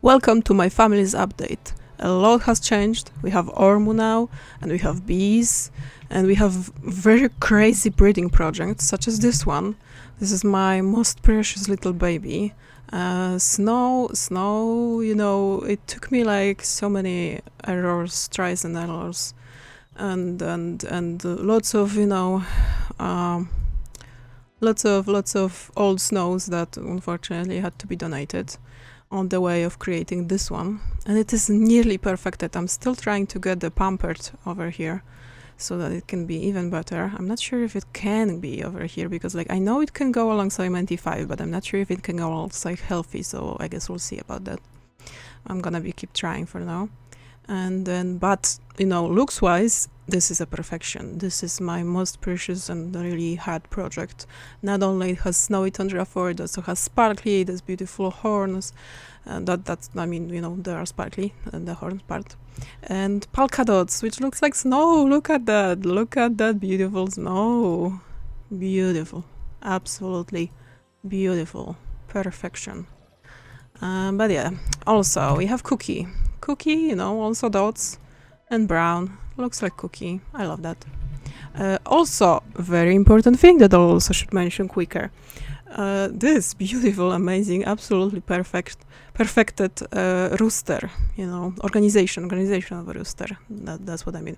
Welcome to my family's update. A lot has changed. We have Ormu now, and we have bees, and we have very crazy breeding projects, such as this one. This is my most precious little baby. Snow, it took me like so many errors, tries and errors, and lots of, lots of old snows that unfortunately had to be donated on the way of creating this one, and it is nearly perfected. I'm still trying to get the pampered over here so that it can be even better. I'm not sure if it can be over here because I know it can go alongside 95, but I'm not sure if it can go alongside healthy, so I guess we'll see about that. I'm gonna keep trying for now. And then, but looks wise, this is a perfection. This is my most precious and really hard project. Not only it has snowy tundra fur, it also has sparkly, there's beautiful horns, they are sparkly, the horn part, and polka dots, which looks like snow. Look at that beautiful snow. Beautiful, absolutely beautiful, perfection. But yeah, also we have Cookie, also dots and brown. Looks like Cookie. I love that. Also, very important thing that I also should mention quicker. This beautiful, amazing, absolutely perfected rooster. Organization of a rooster. That's what I mean.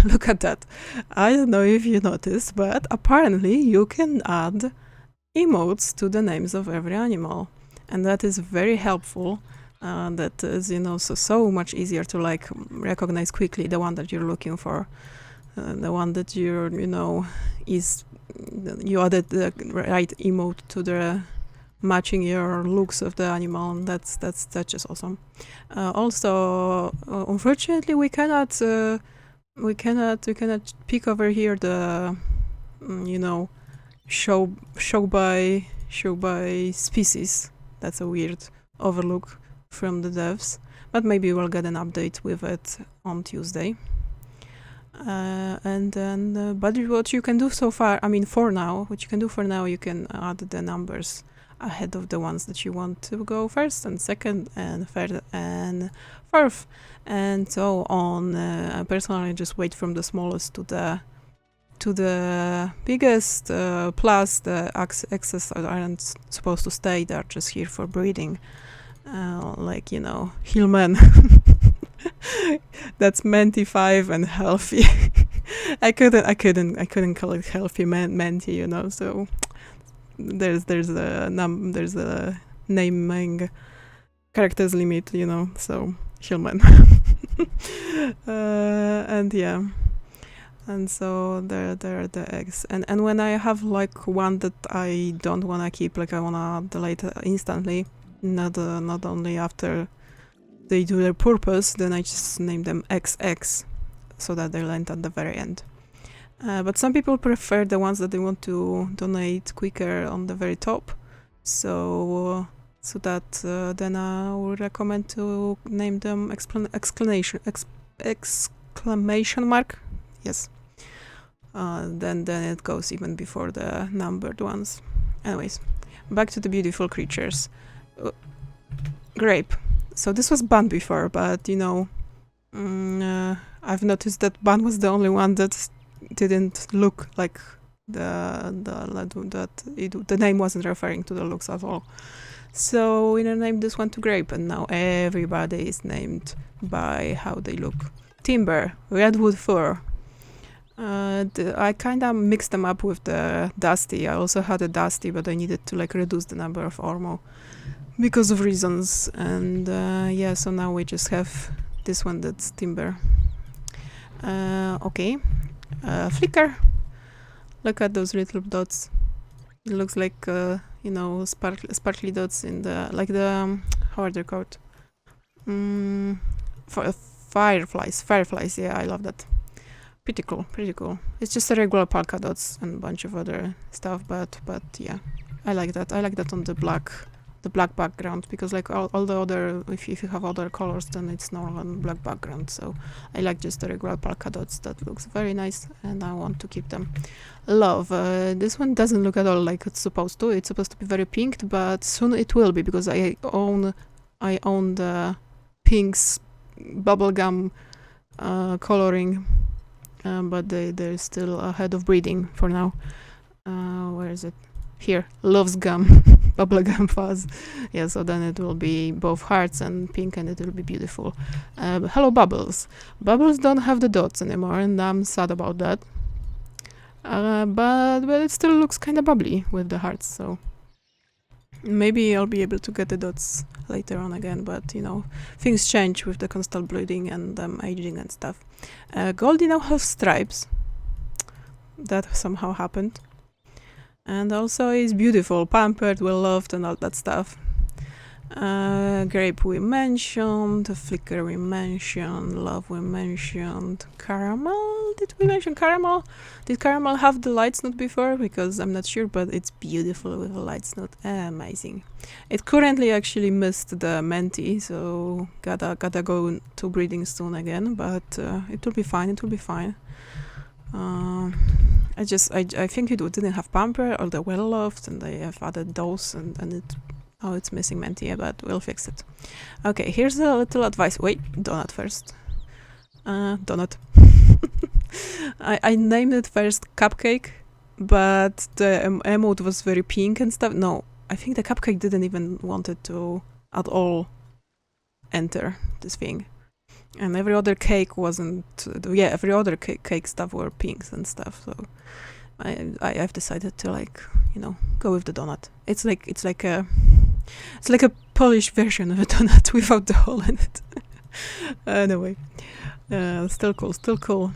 Look at that. I don't know if you noticed, but apparently you can add emotes to the names of every animal, and that is very helpful. That is, so much easier to recognize quickly the one that you're looking for, the one that you added the right emote to the matching your looks of the animal. And that's just awesome. Also, unfortunately, we cannot pick over here the show by species. That's a weird overlook from the devs, but maybe we'll get an update with it on Tuesday. And then, but what you can do so far, for now, you can add the numbers ahead of the ones that you want to go first and second and third and fourth and so on. I personally just wait from the smallest to the biggest, plus the excess aren't supposed to stay, they're just here for breeding. Hillman. That's Menti5 and healthy. I couldn't call it healthy Menti, so there's a naming characters limit, so Hillman. And yeah. And so they're the eggs. And when I have one that I don't want to keep, I want to delete instantly, not only after they do their purpose, then I just name them XX so that they land at the very end. But some people prefer the ones that they want to donate quicker on the very top, so that then I would recommend to name them exclamation mark. Yes. Then it goes even before the numbered ones. Anyways, back to the beautiful creatures. Grape. So this was Ban before, but I've noticed that Ban was the only one that didn't look like the name wasn't referring to the looks at all. So we named this one to Grape, and now everybody is named by how they look. Timber, redwood fir. I kind of mixed them up with the Dusty. I also had a Dusty, but I needed to reduce the number of Ormo because of reasons. And so now we just have this one that's Timber. Okay. Flicker. Look at those little dots. It looks like sparkly dots in the how are they called? Fireflies. Yeah, I love that. Pretty cool. It's just a regular polka dots and a bunch of other stuff, but yeah, I like that. I like that on the black background, because all the other, if you have other colors, then it's not on black background. So I like just the regular polka dots. That looks very nice, and I want to keep them. Love. This one doesn't look at all like it's supposed to. It's supposed to be very pink, but soon it will be, because I own I own the pinks bubblegum coloring, but they're still ahead of breeding for now. Where is it? Here, loves gum, bubblegum fuzz. Yeah, so then it will be both hearts and pink, and it will be beautiful. Hello, Bubbles. Bubbles don't have the dots anymore, and I'm sad about that. But it still looks kind of bubbly with the hearts, so maybe I'll be able to get the dots later on again, but you know, things change with the constant bleeding and aging and stuff. Goldie now has stripes. That somehow happened. And also is beautiful, pampered, well loved, and all that stuff. Grape we mentioned, Flicker we mentioned, Love we mentioned, Caramel, did we mention Caramel? Did Caramel have the light snoot before? Because I'm not sure, but it's beautiful with a light snoot, amazing. It currently actually missed the Menti, so gotta go to breeding soon again, but it will be fine, it will be fine. I think it didn't have pamper or the well loved, and they have added those, and it's missing Menti, but we'll fix it. Okay, here's a little advice. Wait, donut first. Donut. I named it first Cupcake, but the emote was very pink and stuff. No, I think the Cupcake didn't even want it to at all enter this thing. And every other cake wasn't. Every other cake stuff were pinks and stuff. So I've decided to, like, you know, go with the donut. It's like a Polish version of a donut without the hole in it. Anyway, still cool.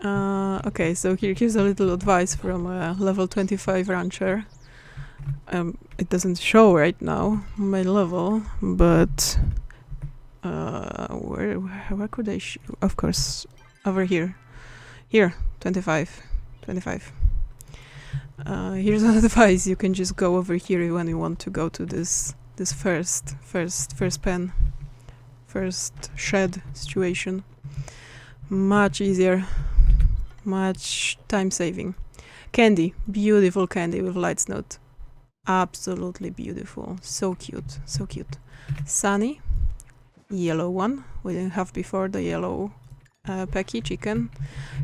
Okay, so here's a little advice from a level 25 rancher. It doesn't show right now my level, but where could I of course, over here, 25. Here's an advice: you can just go over here when you want to go to this first pen, first shed situation. Much easier, much time saving. Candy, beautiful candy with light snoot, absolutely beautiful, so cute. Sunny, yellow one, we didn't have before the yellow Pecky chicken.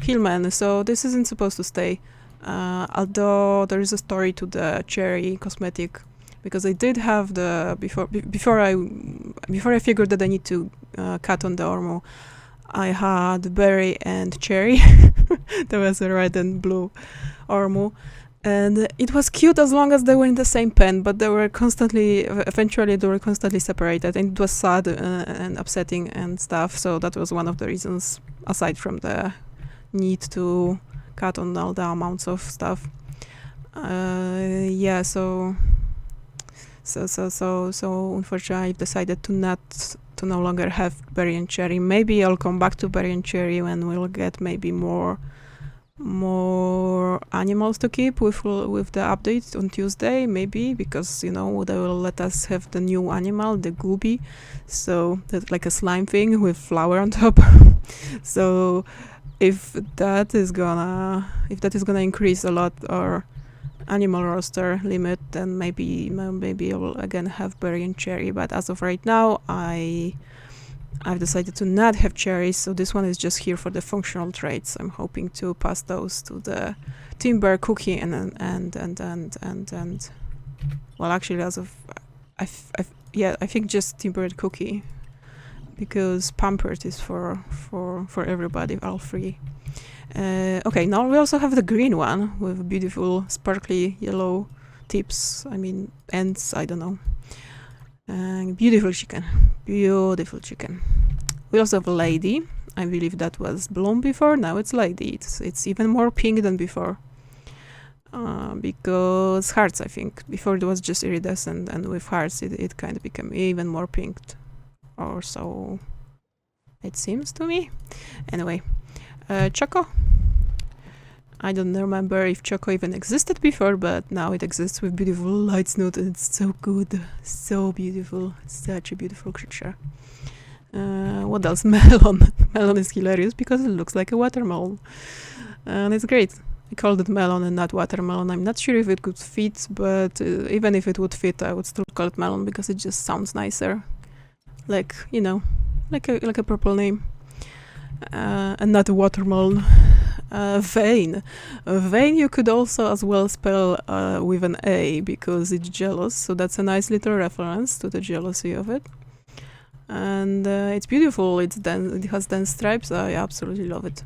Hillman, so this isn't supposed to stay, although there is a story to the cherry cosmetic, because I did have the before I figured that I need to cut on the Ormo, I had berry and cherry. There was a red and blue Ormo, and it was cute as long as they were in the same pen, but eventually they were constantly separated, and it was sad and upsetting and stuff. So that was one of the reasons, aside from the need to cut on all the amounts of stuff. Yeah, so unfortunately I've decided to no longer have berry and cherry. Maybe I'll come back to berry and cherry when we'll get maybe more animals to keep with the update on Tuesday, maybe, because, you know, they will let us have the new animal, the Gooby, so that's like a slime thing with flour on top. So if that is gonna increase a lot our animal roster limit, then maybe I will again have berry and cherry. But as of right now, I've decided to not have cherries, so this one is just here for the functional traits. I'm hoping to pass those to the Timber, Cookie, and well, actually, as of I think just Timber and Cookie, because Pampered is for everybody, all three. Okay, now we also have the green one with beautiful sparkly yellow tips. I mean, ends. I don't know. Beautiful chicken. We also have Lady. I believe that was Bloom before. Now it's Lady. It's even more pink than before. Because hearts, I think. Before it was just iridescent, and with hearts it kind of became even more pink. Or so it seems to me. Anyway, Choco. I don't remember if Choco even existed before, but now it exists with beautiful light snoot, and it's so good, so beautiful, such a beautiful creature. What else? Melon. Melon is hilarious because it looks like a watermelon, and it's great. I called it melon and not watermelon. I'm not sure if it could fit, but even if it would fit, I would still call it melon because it just sounds nicer. like, you know, like a purple name, and not a watermelon. Vain. Vain you could also as well spell with an A, because it's jealous, so that's a nice little reference to the jealousy of it. And it's beautiful. It has dense stripes. I absolutely love it.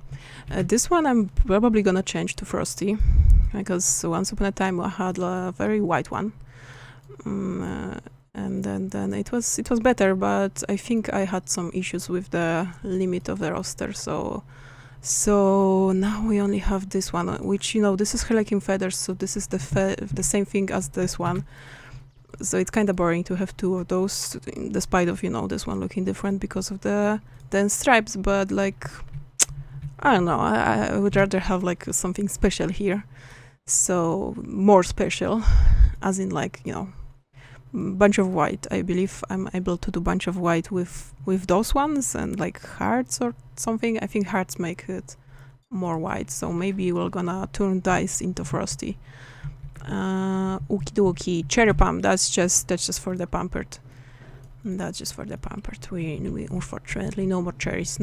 This one I'm probably gonna change to Frosty, because once upon a time I had a very white one, and then it was better, but I think I had some issues with the limit of the roster, so now we only have this one, which, you know, this is Harlequin feathers, so this is the same thing as this one. So it's kind of boring to have two of those, despite of, you know, this one looking different because of the dense stripes. But like, I don't know, I would rather have like something special here. So more special, as in like, you know, bunch of white. I believe I'm able to do bunch of white with those ones, and like hearts or something. I think hearts make it more white, so maybe we're gonna turn dice into Frosty. Okie dokie. Cherry pump, that's just for the pampered. That's just for the pampered. We unfortunately no more cherries.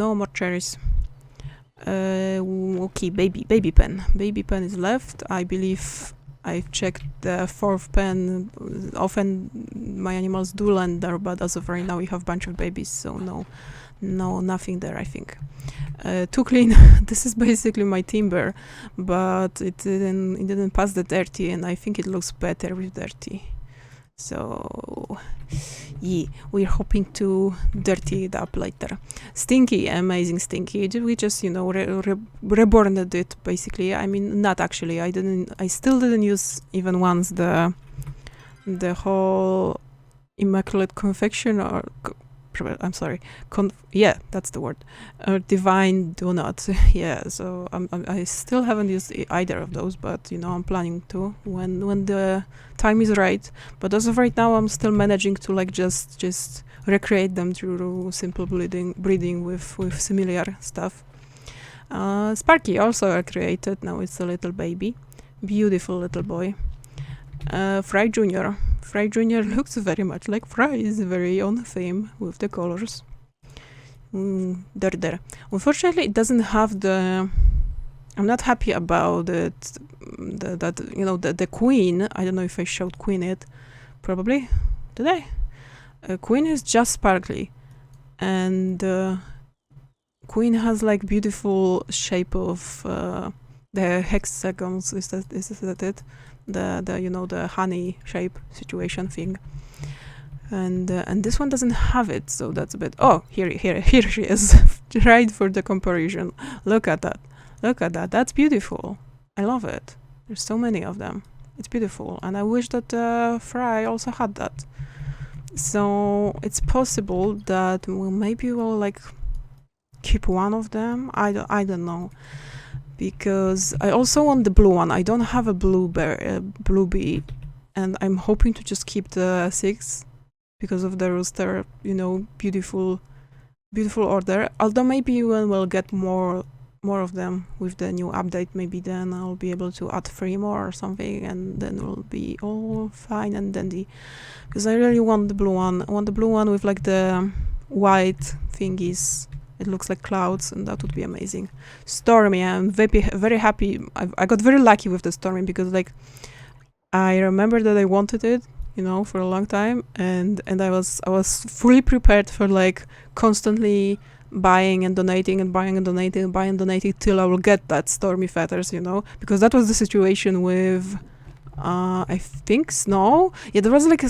Okay, baby pen. Baby pen is left. I believe I've checked the fourth pen. Often my animals do land there, but as of right now we have a bunch of babies, so no, nothing there, I think. Too clean. This is basically my timber, but it didn't pass the dirty, and I think it looks better with dirty. So yeah, we're hoping to dirty it up later. Stinky, amazing Stinky. We just, you know, reborn it basically. I mean, not actually. I still didn't use even once the whole Immaculate Confection, or I'm sorry, yeah, that's the word, Divine Donut. Yeah, so I still haven't used either of those, but you know, I'm planning to when the time is right. But as of right now, I'm still managing to like just recreate them through simple breeding with similar stuff. Sparky also created. Now it's a little baby, beautiful little boy. Fry Jr. Fry Jr. looks very much like Fry, is very on theme with the colors. There. Unfortunately, it doesn't have the... I'm not happy about it. The queen. I don't know if I showed queen it. Probably. Did I? Queen is just sparkly. And queen has like beautiful shape of the hexagons. Is that it? The honey shape situation thing, and this one doesn't have it, so that's a bit... Oh, here she is. Right for the comparison. Look at that, that's beautiful. I love it. There's so many of them. It's beautiful, and I wish that Fry also had that. So it's possible that maybe we'll like keep one of them. I don't know. Because I also want the blue one. I don't have a blue bee, and I'm hoping to just keep the 6 because of the rooster, you know, beautiful order. Although maybe when we'll get more of them with the new update, maybe then I'll be able to add 3 more or something, and then we'll be all fine and dandy. Because I really want the blue one. I want the blue one with like the white thingies. It looks like clouds, and that would be amazing. Stormy, I'm very happy. I got very lucky with the Stormy, because like I remember that I wanted it, you know, for a long time, and I was fully prepared for like constantly buying and donating till I will get that Stormy feathers, you know, because that was the situation with I think Snow. Yeah, there was like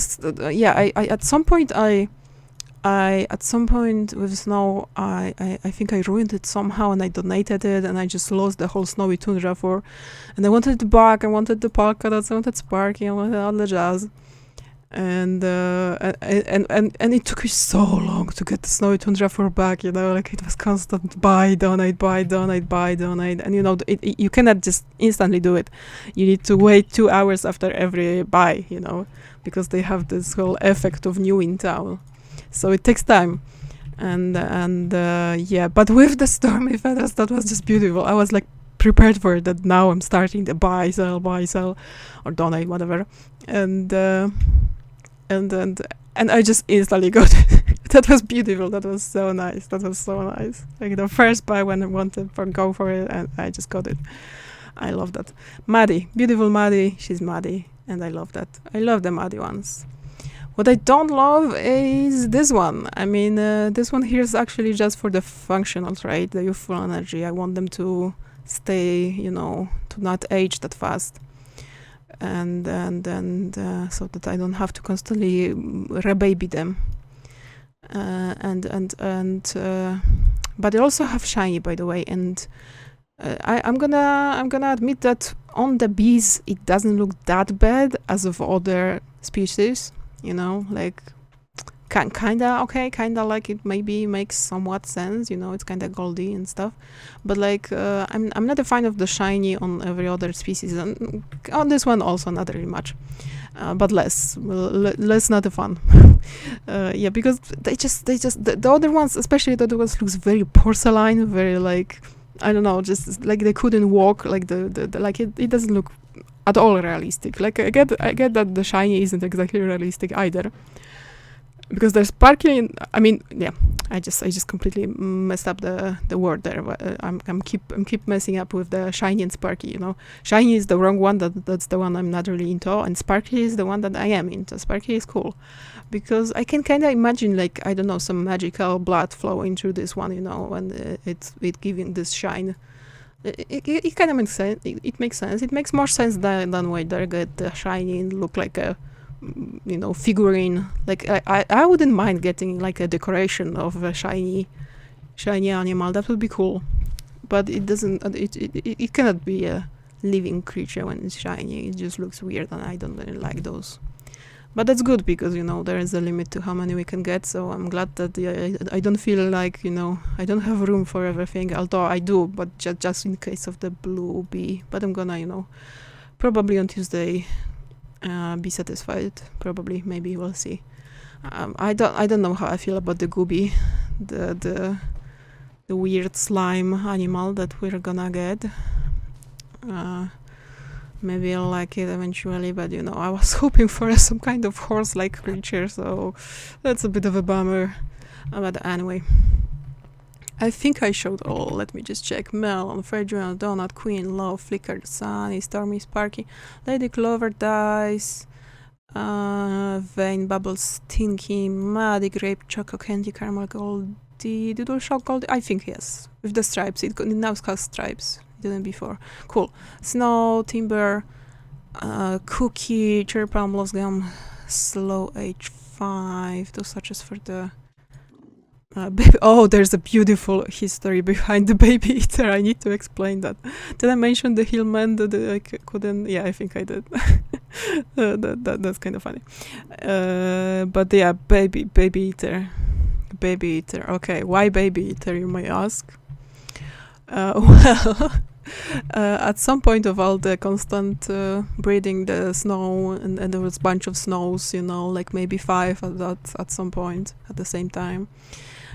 I at some point with Snow, I think I ruined it somehow, and I donated it, and I just lost the whole Snowy Tundra and I wanted it back. I wanted the polka dots, I wanted Sparky, I wanted all the jazz, and it took me so long to get the Snowy Tundra back, you know, like it was constant buy, donate, and you know, you cannot just instantly do it. You need to wait 2 hours after every buy, you know, because they have this whole effect of new in town. So it takes time, and yeah. But with the Stormy feathers, that was just beautiful. I was like prepared for it. That now I'm starting to buy, sell, or donate, whatever, and I just instantly got it. That was beautiful. That was so nice. That was so nice. Like the first buy when I wanted to go for it, and I just got it. I love that. Maddie, beautiful Maddie. She's Maddie, and I love that. I love the Maddie ones. What I don't love is this one. I mean, this one here is actually just for the functional trait, the youthful energy. I want them to stay, you know, to not age that fast, and so that I don't have to constantly rebaby them. But I also have shiny, by the way, and I'm gonna admit that on the bees it doesn't look that bad as of other species. You know, like kinda okay, kinda like it maybe makes somewhat sense. You know, it's kinda goldy and stuff, but like I'm not a fan of the shiny on every other species, and on this one also not really much, but less not a fun. Yeah, because they just the other ones, especially the other ones, looks very porcelain, very like, I don't know, just like they couldn't walk, like the like it doesn't look at all realistic. Like I get that the shiny isn't exactly realistic either, because there's sparkly. I mean, yeah, I just completely messed up the word there. I'm keep messing up with the shiny and sparky. You know, shiny is the wrong one. That's the one I'm not really into, and sparky is the one that I am into. Sparky is cool, because I can kind of imagine, like, I don't know, some magical blood flowing through this one. You know, and it giving this shine. It kind of makes sense. It makes sense. It makes more sense than why they get the shiny and look like a, you know, figurine. Like I wouldn't mind getting like a decoration of a shiny animal. That would be cool. But it doesn't. It cannot be a living creature when it's shiny. It just looks weird, and I don't really like those. But that's good, because, you know, there is a limit to how many we can get, so I'm glad that I don't feel like, you know, I don't have room for everything, although I do, but just in case of the blue bee. But I'm gonna, you know, probably on Tuesday be satisfied. Probably, maybe, we'll see. I don't know how I feel about the gooby, the weird slime animal that we're gonna get. Maybe I'll like it eventually, but, you know, I was hoping for some kind of horse-like creature, so that's a bit of a bummer. But anyway, I think I showed all. Let me just check. Melon, Fragrant, Donut, Queen, Love, Flicker, Sunny, Stormy, Sparky, Lady Clover, Dice, Vein, Bubbles, Stinky, Muddy, Grape, Choco, Candy, Caramel, Goldie. Did we show Goldie? I think yes. With the stripes. It now has stripes. Didn't before. Cool. Snow, Timber, Cookie, Cherry Plum, Lost Gum, Slow H5. Those such as for the baby. Oh, there's a beautiful history behind the baby eater. I need to explain that. Did I mention the Hillman that I couldn't? Yeah, I think I did. That's kind of funny. But yeah, baby eater. Baby eater. Okay, why baby eater, you may ask? Well, at some point of all the constant breeding, the snow, and there was a bunch of snows, you know, like maybe 5 at some point at the same time.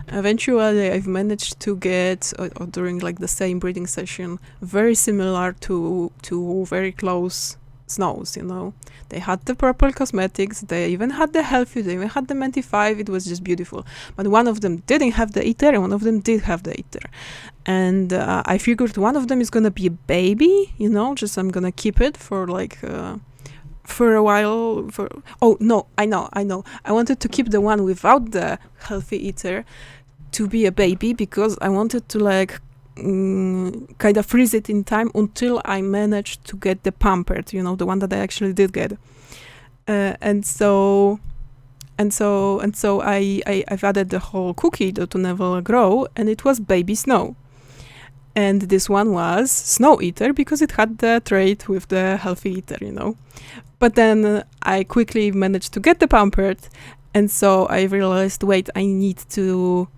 Eventually, I've managed to get, or during like the same breeding session, very similar to very close snows, you know. They had the purple cosmetics, they even had the healthy, they even had the Menti 5, it was just beautiful. But one of them didn't have the eater, and one of them did have the eater. And I figured one of them is gonna be a baby, you know, just I'm gonna keep it for like for a while. Oh no, I know, I wanted to keep the one without the healthy eater to be a baby, because I wanted to like kind of freeze it in time until I managed to get the pampered, you know, the one that I actually did get. And so I've added the whole cookie to never grow, and it was baby snow. And this one was snow eater because it had the trait with the healthy eater, you know. But then I quickly managed to get the pampered, and so I realized, wait, I need the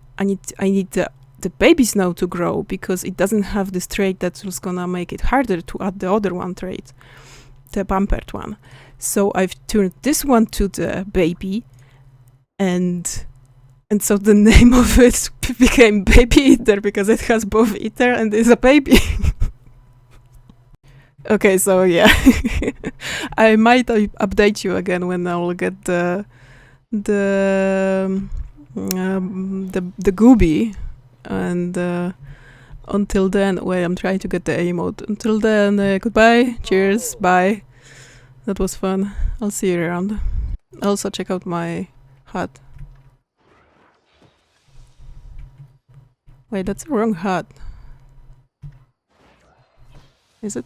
baby snow to grow, because it doesn't have this trait that was gonna make it harder to add the other one trait, the pampered one. So I've turned this one to the baby, and so the name of it became Baby Eater, because it has both eater and is a baby. Okay, so yeah, I might update you again when I'll get the the gooby, and until then, wait, I'm trying to get the emote. Until then, goodbye, cheers, bye. That was fun. I'll see you around. Also, check out my hut. Wait, that's the wrong hut. Is it?